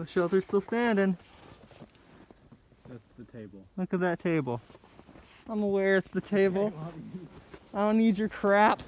The shelter's still standing. That's the table. Look at that table. I'm aware it's the table. I don't need your crap.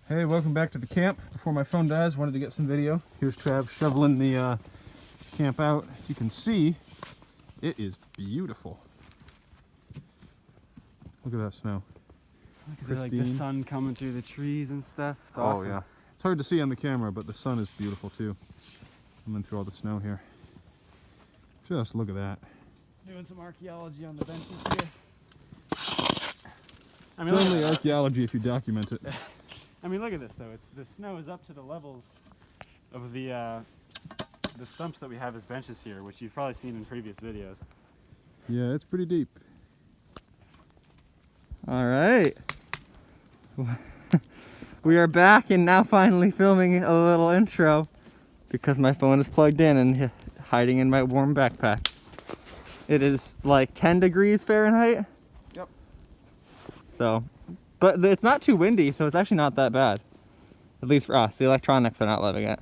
Hey, welcome back to the camp. Before my phone dies, wanted to get some video. Here's Trav shoveling the camp out. As you can see, it is beautiful. Look at that snow. Look at like the sun coming through the trees and stuff. It's awesome. Oh yeah. It's hard to see on the camera, but the sun is beautiful too. Coming through all the snow here. Just look at that. Doing some archaeology on the benches here. I mean, it's only archaeology if you document it. I mean, look at this though. The snow is up to the levels of the stumps that we have as benches here, which you've probably seen in previous videos. Yeah, it's pretty deep. All right. We are back and now finally filming a little intro because my phone is plugged in and hiding in my warm backpack. It is like 10 degrees Fahrenheit. Yep. So, but it's not too windy, so it's actually not that bad. At least for us. The electronics are not loving it.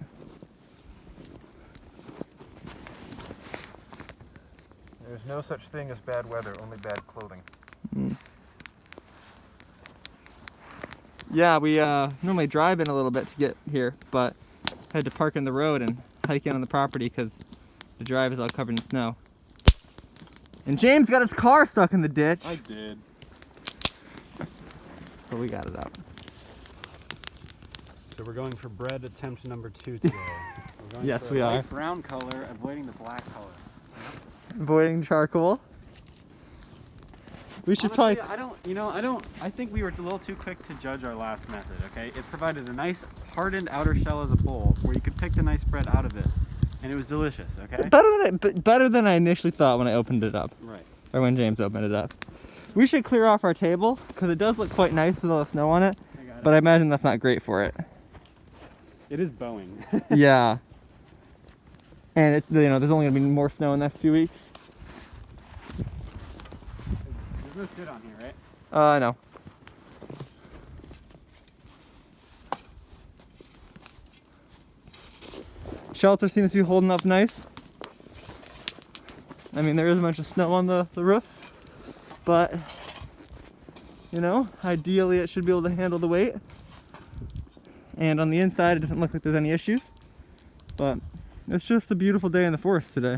There's no such thing as bad weather, only bad clothing. Mm. Yeah, we normally drive in a little bit to get here, but had to park in the road and hike in on the property because the drive is all covered in snow. And James got his car stuck in the ditch. I did. But we got it out. So we're going for bread attempt number 2 today. We're going Yes, for we a are. light brown color, avoiding the black color. Avoiding charcoal. We should Honestly, probably... I think we were a little too quick to judge our last method, okay? It provided a nice hardened outer shell as a bowl where you could pick the nice bread out of it. And it was delicious, okay? Better than I initially thought when I opened it up. Right. Or when James opened it up. We should clear off our table because it does look quite nice with all the snow on it. But I imagine that's not great for it. It is bowing. Yeah. And it's, there's only gonna be more snow in the next few weeks. There's no shit on here, right? I know. Shelter seems to be holding up nice. I mean, there is a bunch of snow on the roof, but ideally it should be able to handle the weight. And on the inside, it doesn't look like there's any issues, but it's just a beautiful day in the forest today.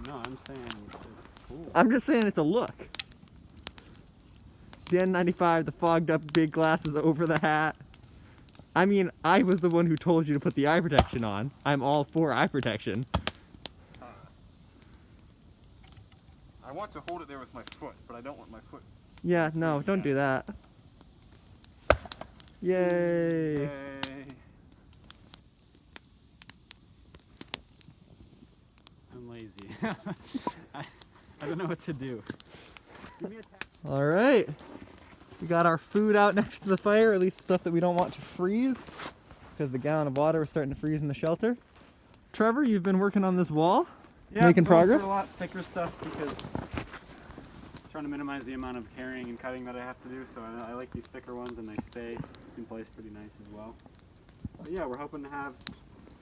No, I'm saying it's cool. I'm just saying it's a look. The N95, the fogged up big glasses over the hat. I mean, I was the one who told you to put the eye protection on. I'm all for eye protection. I want to hold it there with my foot, but I don't want my foot. Yeah, no, don't do that. Yay! Yay. I'm lazy. I don't know what to do. Give me a tap. All right. We got our food out next to the fire, at least stuff that we don't want to freeze, because the gallon of water is starting to freeze in the shelter. Trevor, you've been working on this wall, making progress? A lot thicker stuff because I'm trying to minimize the amount of carrying and cutting that I have to do. So I like these thicker ones, and they stay in place pretty nice as well. But yeah, we're hoping to have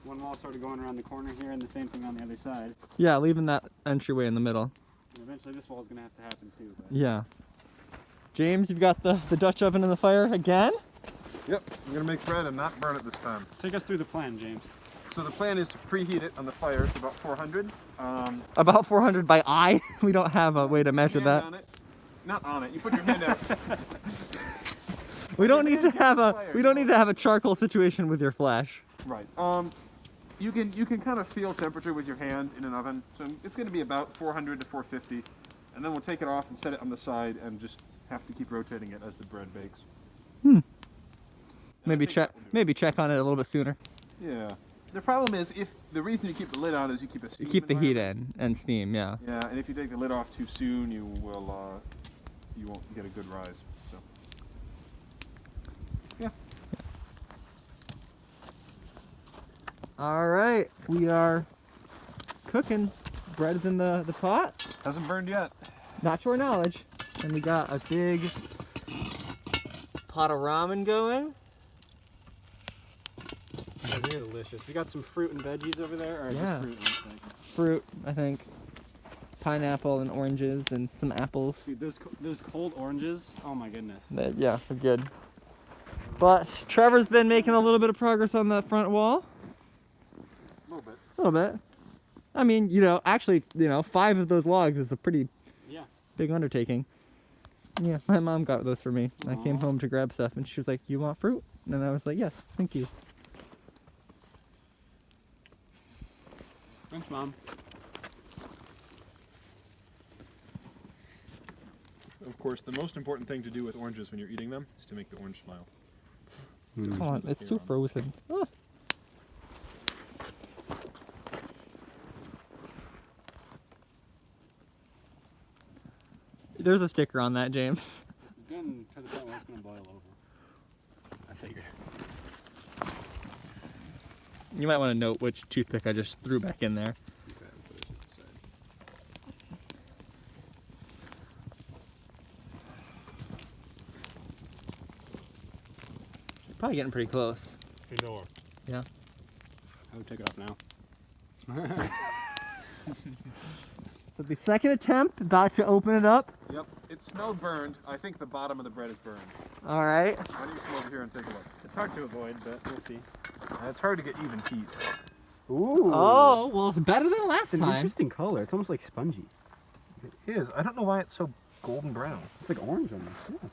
one wall sort of going around the corner here, and the same thing on the other side. Yeah, leaving that entryway in the middle. And eventually, this wall is going to have to happen too. But Yeah. James, you've got the Dutch oven in the fire again? Yep, I'm gonna make bread and not burn it this time. take us through the plan, James. So the plan is to preheat it on the fire to about 400. About 400 by eye? We don't have a way to measure that. On it. Not on it. You put your hand out. We don't need to have a charcoal situation with your flesh. Right. You can kind of feel temperature with your hand in an oven. So it's going to be about 400 to 450, and then we'll take it off and set it on the side and just have to keep rotating it as the bread bakes. Maybe check on it a little bit sooner. Yeah. The problem is, if the reason you keep the lid on is you keep a steam. You keep the heat in and steam, yeah. Yeah, and if you take the lid off too soon, you won't get a good rise. So. Yeah. All right, we are cooking. Bread's in the pot. Hasn't burned yet. Not to our knowledge. And we got a big pot of ramen going. They're delicious. We got some fruit and veggies over there, or Yeah. just fruit? Looks like. Fruit, I think. Pineapple and oranges and some apples. Dude, those cold oranges. Oh my goodness. Yeah, they're good. But Trevor's been making a little bit of progress on the front wall. A little bit. A little bit. I mean, you know, actually, you know, 5 of those logs is a pretty big undertaking. Yeah, my mom got those for me. I came home to grab stuff and she was like, "You want fruit?" And I was like, "Yes, thank you." Thanks, Mom. Of course, the most important thing to do with oranges when you're eating them is to make the orange smile. Come on, it's too frozen. Ah. There's a sticker on that, James. Getting to the point where it's gonna boil over. I figured. You might want to note which toothpick I just threw back in there. Okay, I'll put it to the side. Probably getting pretty close. You know. Yeah. I would take it off now. So the second attempt, about to open it up. Yep, it smelled burned. I think the bottom of the bread is burned. All right. Why don't you come over here and take a look? It's hard to avoid, but we'll see. It's hard to get even heat. Ooh. Oh, well, it's better than last It's an time. interesting color. It's almost like spongy. It is. I don't know why it's so golden brown. It's like orange almost. Yeah.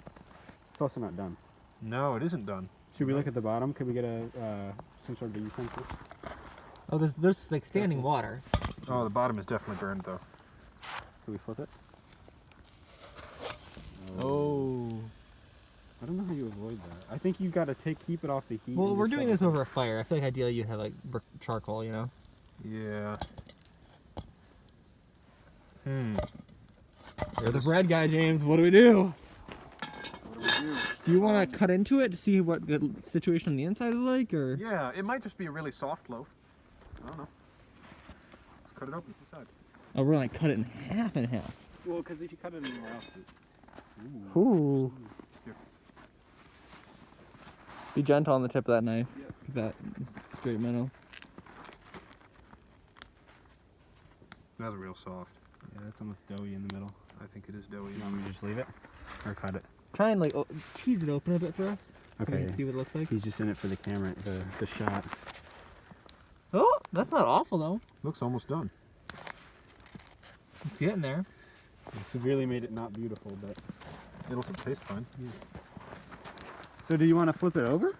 It's also not done. No, it isn't done. Should we look at the bottom? Could we get a some sort of a utensil? Oh, there's like standing water. Oh, the bottom is definitely burned though. Can we flip it? Oh. I don't know how you avoid that. I think you gotta keep it off the heat. Well, and we're just doing shove this it. over a fire. I feel like ideally you'd have like charcoal, you know? Yeah. You're the bread guy, James. What do we do? What do we do? Do you want to cut into it to see what the situation on the inside is like, or? Yeah, it might just be a really soft loaf. I don't know. Let's cut it open to the side. Oh, we're gonna cut it in half and half. Well, because if you cut it anywhere else, Ooh. Here. Be gentle on the tip of that knife. Yep. That straight metal. That's real soft. yeah, it's almost doughy in the middle. I think it is doughy. You want me to just leave it, or cut it? Try and like tease it open a bit for us. So we Okay. can see what it looks like. He's just in it for the camera, the shot. Oh, that's not awful though. Looks almost done. It's getting there. It severely made it not beautiful, but. It'll taste fine. So do you want to flip it over?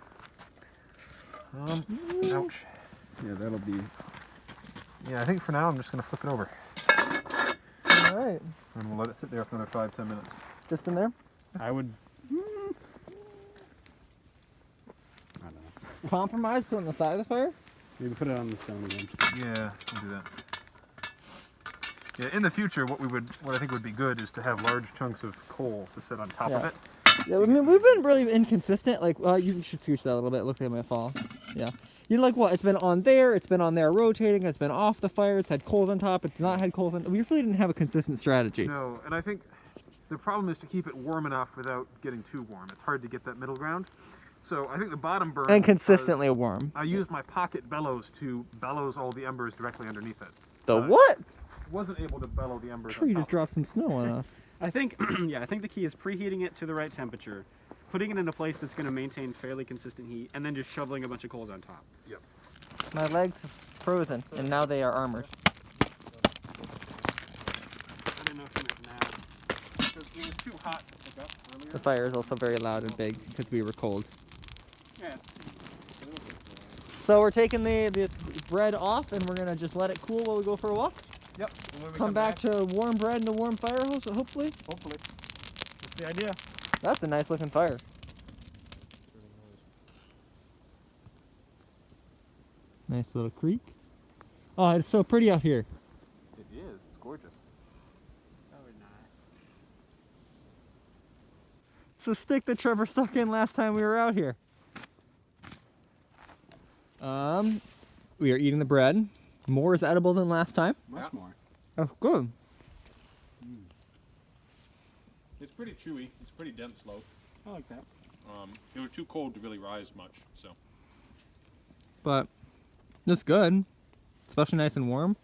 Ouch. Yeah, that'll be. Yeah, I think for now I'm just gonna flip it over. All right. And we'll let it sit there for another 5-10 minutes. Just in there. I would. I don't know. Compromise. Put it on the side of the fire. Maybe put it on the stone again. Yeah, we'll do that. Yeah, in the future, what I think would be good is to have large chunks of coal to sit on top of Yeah. it. Yeah, I mean, we've been really inconsistent. Like, you should scooch that a little bit. It looks like it might fall. Yeah. You know, like what? It's been on there rotating, it's been off the fire, it's had coals on top, it's not had coals on. We really didn't have a consistent strategy. No, and I think the problem is to keep it warm enough without getting too warm. It's hard to get that middle ground. So I think the bottom burn. And consistently warm. I used my pocket bellows to bellows all the embers directly underneath it. The what? Wasn't able to bellow the embers. Sure, you on just top. dropped some snow on us. I think, yeah, I think the key is preheating it to the right temperature, putting it in a place that's going to maintain fairly consistent heat, and then just shoveling a bunch of coals on top. Yep. My legs are frozen, and now they are armored. I didn't know if you meant now. Because it was too hot to pick up earlier. The fire is also very loud and big because we were cold. Yeah, it's So we're taking the bread off, and we're gonna just let it cool while we go for a walk. Yep. And when we Come back to warm bread and a warm fire, hopefully. hopefully. that's the idea. That's a nice looking fire. Nice little creek. Oh, it's so pretty out here. It is. It's gorgeous. No, we're not. It's the stick that Trevor stuck in last time we were out here. We are eating the bread. More is edible than last time. Much more. Oh, good. It's pretty chewy. It's pretty dense loaf. I like that. It was too cold to really rise much, so. But it's good. Especially nice and warm.